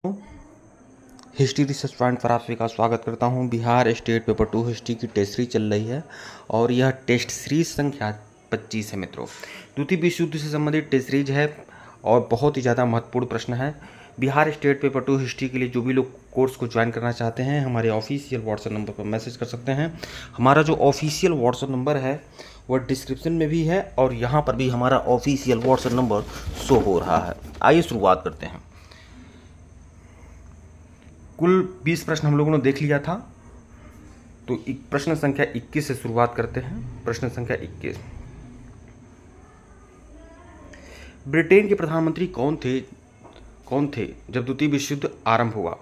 History research point पर आप सभी का स्वागत करता हूं। बिहार स्टेट पेपर 2 हिस्ट्री की टेस्ट सीरीज चल रही है और यह टेस्ट सीरीज संख्या 25 है मित्रों। द्वितीय विश्व युद्ध से संबंधित टेस्ट सीरीज है और बहुत ही ज़्यादा महत्वपूर्ण प्रश्न है। बिहार स्टेट पेपर 2 हिस्ट्री के लिए जो भी लोग कोर्स को ज्वाइन करना चाहते हैं हमारे ऑफिशियल व्हाट्सएप नंबर पर मैसेज कर सकते हैं। हमारा जो ऑफिशियल व्हाट्सएप नंबर है वह डिस्क्रिप्शन में भी है और यहाँ पर भी हमारा ऑफिशियल व्हाट्सएप नंबर शो हो रहा है। आइए शुरुआत करते हैं। कुल 20 प्रश्न हम लोगों ने देख लिया था, तो प्रश्न संख्या 21 से शुरुआत करते हैं। प्रश्न संख्या 21, ब्रिटेन के प्रधानमंत्री कौन थे जब द्वितीय विश्व युद्ध आरंभ हुआ?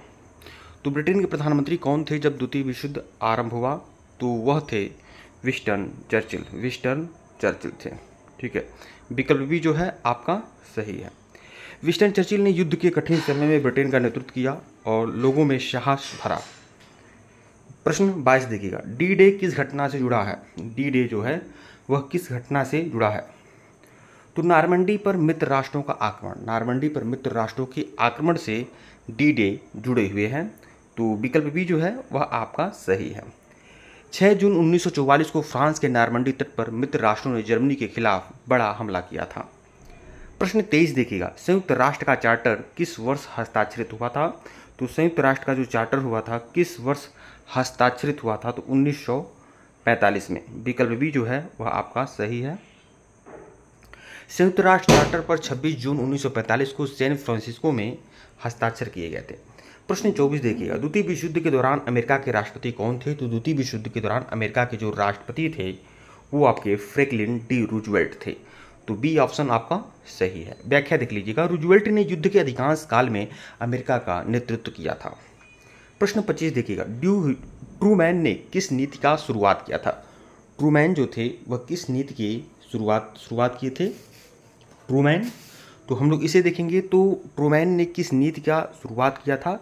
तो ब्रिटेन के प्रधानमंत्री कौन थे जब द्वितीय विश्व युद्ध आरंभ हुआ? तो वह थे विंस्टन चर्चिल थे। ठीक है, विकल्प भी जो है आपका सही है। विंस्टन चर्चिल ने युद्ध के कठिन समय में ब्रिटेन का नेतृत्व किया और लोगों में साहस भरा। प्रश्न 22 देखिएगा, डी डे किस घटना से जुड़ा है? डी डे जो है वह किस घटना से जुड़ा है? तो नॉर्मंडी पर मित्र राष्ट्रों का आक्रमण। नॉर्मंडी पर मित्र राष्ट्रों के आक्रमण से डी डे जुड़े हुए हैं, तो विकल्प भी जो है वह आपका सही है। 6 जून 1944 को फ्रांस के नॉर्मंडी तट पर मित्र राष्ट्रों ने जर्मनी के खिलाफ बड़ा हमला किया था। प्रश्न 23 देखिएगा, संयुक्त राष्ट्र का चार्टर किस वर्ष हस्ताक्षरित हुआ था? तो संयुक्त राष्ट्र का जो चार्टर हुआ था किस वर्ष हस्ताक्षरित हुआ था? तो 1945 में। विकल्प भी जो है वह आपका सही है। संयुक्त राष्ट्र चार्टर पर 26 जून 1945 को सैन फ्रांसिस्को में हस्ताक्षर किए गए थे। प्रश्न 24 देखिएगा, द्वितीय विश्व युद्ध के दौरान अमेरिका के राष्ट्रपति कौन थे? तो द्वितीय विश्व युद्ध के दौरान अमेरिका के जो राष्ट्रपति थे वो आपके फ्रैंकलिन डी रूजवेल्ट थे, तो बी ऑप्शन आपका सही है। व्याख्या देख लीजिएगा, रूजवेल्ट ने युद्ध के अधिकांश काल में अमेरिका का नेतृत्व किया था। प्रश्न 25 देखिएगा, ट्रूमैन ने किस नीति का शुरुआत किया था? ट्रूमैन जो थे वह किस नीति की शुरुआत किए थे? ट्रूमैन, तो हम लोग इसे देखेंगे तो ट्रूमैन ने किस नीति का शुरुआत किया था?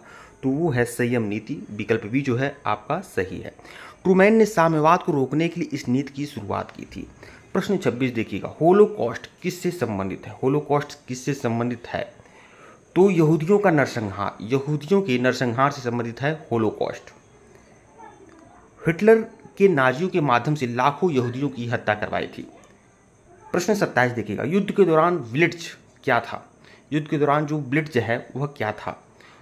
तो वो है संयम नीति। विकल्प भी जो है आपका सही है। ट्रूमैन ने साम्यवाद को रोकने के लिए इस नीति की शुरुआत की थी। प्रश्न 26 देखिएगा, होलोकॉस्ट किससे संबंधित है? होलोकॉस्ट किससे संबंधित है? तो यहूदियों का नरसंहार, यहूदियों के नरसंहार से संबंधित है होलोकॉस्ट। हिटलर के नाजियों के माध्यम से लाखों यहूदियों की हत्या करवाई थी। प्रश्न 27 देखिएगा, युद्ध के दौरान ब्लिट्ज क्या था? युद्ध के दौरान जो ब्लिट्ज है वह क्या था?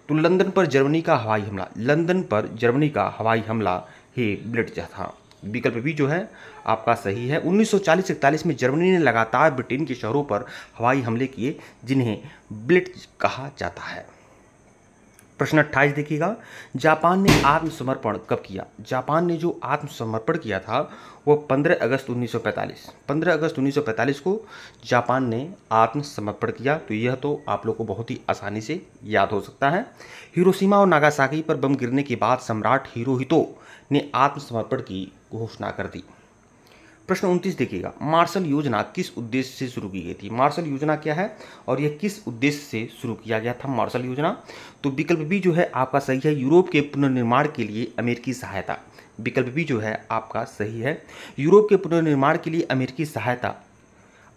तो लंदन पर जर्मनी का हवाई हमला, लंदन पर जर्मनी का हवाई हमला ही ब्लिट्ज था। विकल्प भी जो है आपका सही है। 1940-41 में जर्मनी ने लगातार ब्रिटेन के शहरों पर हवाई हमले किए जिन्हें ब्लिट्ज कहा जाता है। प्रश्न 28 देखिएगा, जापान ने आत्मसमर्पण कब किया? जापान ने जो आत्मसमर्पण किया था वह 15 अगस्त 1945। 15 अगस्त 1945 को जापान ने आत्मसमर्पण किया, तो यह तो आप लोग को बहुत ही आसानी से याद हो सकता है। हिरोशिमा और नागासाकी पर बम गिरने के बाद सम्राट हिरोहितो ने आत्मसमर्पण की घोषणा कर दी। प्रश्न 29 देखिएगा, मार्शल योजना किस उद्देश्य से शुरू की गई थी? मार्शल योजना क्या है और यह किस उद्देश्य से शुरू किया गया था मार्शल योजना? तो विकल्प भी जो है आपका सही है, यूरोप के पुनर्निर्माण के लिए अमेरिकी सहायता। विकल्प भी जो है आपका सही है, यूरोप के पुनर्निर्माण के लिए अमेरिकी सहायता।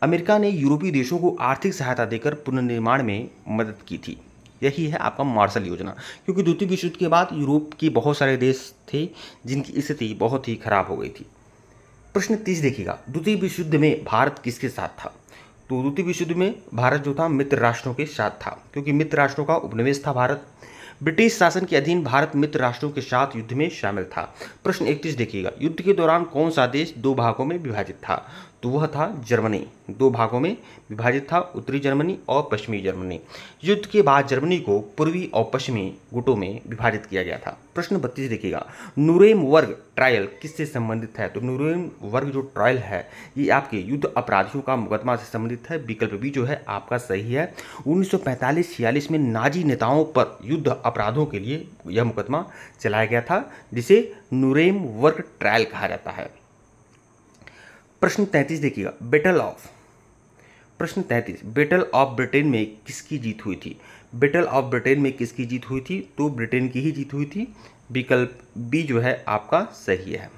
अमेरिका ने यूरोपीय देशों को आर्थिक सहायता देकर पुनर्निर्माण में मदद की थी। यही है आपका मार्शल योजना, क्योंकि द्वितीय विश्व युद्ध के बाद यूरोप के बहुत सारे देश थे जिनकी स्थिति बहुत ही खराब हो गई थी। प्रश्न 30 देखिएगा, द्वितीय विश्व युद्ध में भारत किसके साथ था? तो द्वितीय विश्व युद्ध में भारत जो था मित्र राष्ट्रों के साथ था, क्योंकि मित्र राष्ट्रों का उपनिवेश था भारत। ब्रिटिश शासन के अधीन भारत मित्र राष्ट्रों के साथ युद्ध में शामिल था। प्रश्न 31 देखिएगा, युद्ध के दौरान कौन सा देश 2 भागों में विभाजित था? तो वह था जर्मनी। 2 भागों में विभाजित था, उत्तरी जर्मनी और पश्चिमी जर्मनी। युद्ध के बाद जर्मनी को पूर्वी और पश्चिमी गुटों में विभाजित किया गया था। प्रश्न 32 देखिएगा, नुरेमबर्ग ट्रायल किससे संबंधित है? तो नुरेमबर्ग जो ट्रायल है ये आपके युद्ध अपराधियों का मुकदमा से संबंधित है। विकल्प भी जो है आपका सही है। 1945-46 में नाजी नेताओं पर युद्ध अपराधों के लिए यह मुकदमा चलाया गया था, जिसे नुरेमबर्ग ट्रायल कहा जाता है। प्रश्न 33 देखिएगा, प्रश्न 33, बैटल ऑफ ब्रिटेन में किसकी जीत हुई थी? बैटल ऑफ ब्रिटेन में किसकी जीत हुई थी? तो ब्रिटेन की ही जीत हुई थी। विकल्प बी जो है आपका सही है।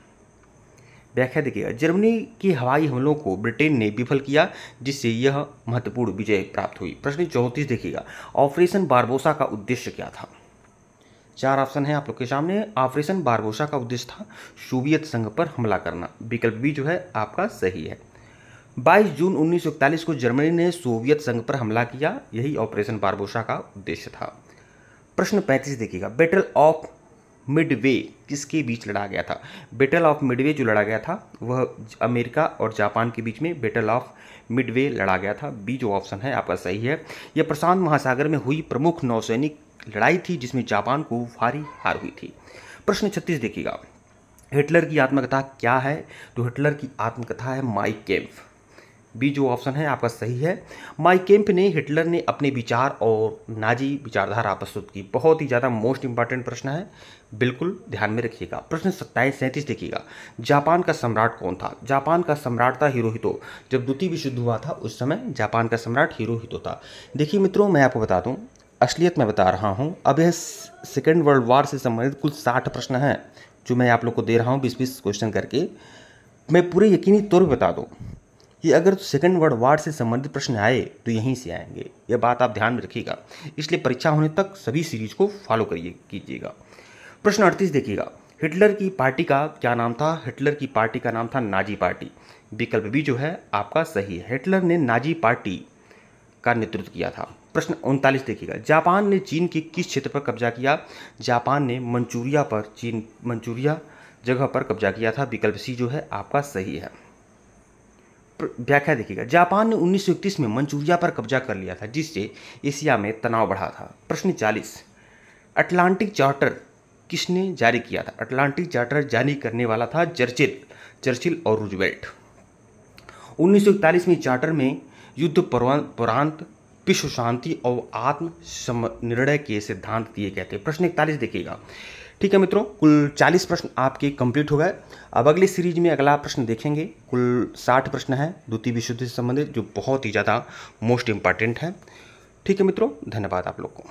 व्याख्या देखिएगा, जर्मनी के हवाई हमलों को ब्रिटेन ने विफल किया, जिससे यह महत्वपूर्ण विजय प्राप्त हुई। प्रश्न 34 देखिएगा, ऑपरेशन बारबोसा का उद्देश्य क्या था? 4 ऑप्शन है आप लोग के सामने। ऑपरेशन बारबोसा का उद्देश्य था सोवियत संघ पर हमला करना। विकल्प बी जो है आपका सही है। 22 जून 1941 को जर्मनी ने सोवियत संघ पर हमला किया, यही ऑपरेशन बारबोसा का उद्देश्य था। प्रश्न 35 देखिएगा, बैटल ऑफ मिडवे किसके बीच लड़ा गया था? बैटल ऑफ मिडवे जो लड़ा गया था वह अमेरिका और जापान के बीच में बैटल ऑफ मिडवे लड़ा गया था। बी जो ऑप्शन है आपका सही है। यह प्रशांत महासागर में हुई प्रमुख नौसैनिक लड़ाई थी, जिसमें जापान को भारी हार हुई थी। प्रश्न 36 देखिएगा, हिटलर की आत्मकथा क्या है? तो हिटलर की आत्मकथा है माई कैम्प। बी जो ऑप्शन है आपका सही है। माई कैम्प ने हिटलर ने अपने विचार और नाजी विचारधारा प्रस्तुत की। बहुत ही ज़्यादा मोस्ट इंपॉर्टेंट प्रश्न है, बिल्कुल ध्यान में रखिएगा। प्रश्न 37 देखिएगा, जापान का सम्राट कौन था? जापान का सम्राट था हिरोहितो। जब द्वितीय विश्व युद्ध हुआ था उस समय जापान का सम्राट हिरोहितो था। देखिए मित्रों, मैं आपको बता दूं, असलियत में बता रहा हूं, अब यह सेकेंड वर्ल्ड वॉर से संबंधित कुल 60 प्रश्न हैं जो मैं आप लोग को दे रहा हूं 20-20 क्वेश्चन करके। मैं पूरे यकीनी तौर पर बता दूँ कि अगर सेकेंड वर्ल्ड वॉर से संबंधित प्रश्न आए तो यहीं से आएंगे, यह बात आप ध्यान में रखिएगा। इसलिए परीक्षा होने तक सभी सीरीज को फॉलो कीजिएगा। प्रश्न 38 देखिएगा, हिटलर की पार्टी का क्या नाम था? हिटलर की पार्टी का नाम था नाजी पार्टी। विकल्प भी जो है आपका सही है। हिटलर ने नाजी पार्टी का नेतृत्व किया था। प्रश्न 39 देखिएगा, जापान ने चीन के किस क्षेत्र पर कब्जा किया? जापान ने मंचूरिया जगह पर कब्जा किया था। विकल्प सी जो है आपका सही है। व्याख्या देखिएगा, जापान ने 1931 में मंचूरिया पर कब्जा कर लिया था, जिससे एशिया में तनाव बढ़ा था। प्रश्न 40, अटलांटिक चार्टर किसने जारी किया था? अटलांटिक चार्टर जारी करने वाला था चर्चिल और रूजवेल्ट। 1941 में चार्टर में युद्ध उपरांत विश्व शांति और आत्म निर्णय के सिद्धांत दिए गए थे। प्रश्न 41 देखिएगा। ठीक है मित्रों, कुल 40 प्रश्न आपके कंप्लीट हो गए। अब अगली सीरीज में अगला प्रश्न देखेंगे। कुल 60 प्रश्न हैं द्वितीय विश्व युद्ध से संबंधित, जो बहुत ही ज़्यादा मोस्ट इंपॉर्टेंट है। ठीक है मित्रों, धन्यवाद आप लोग को।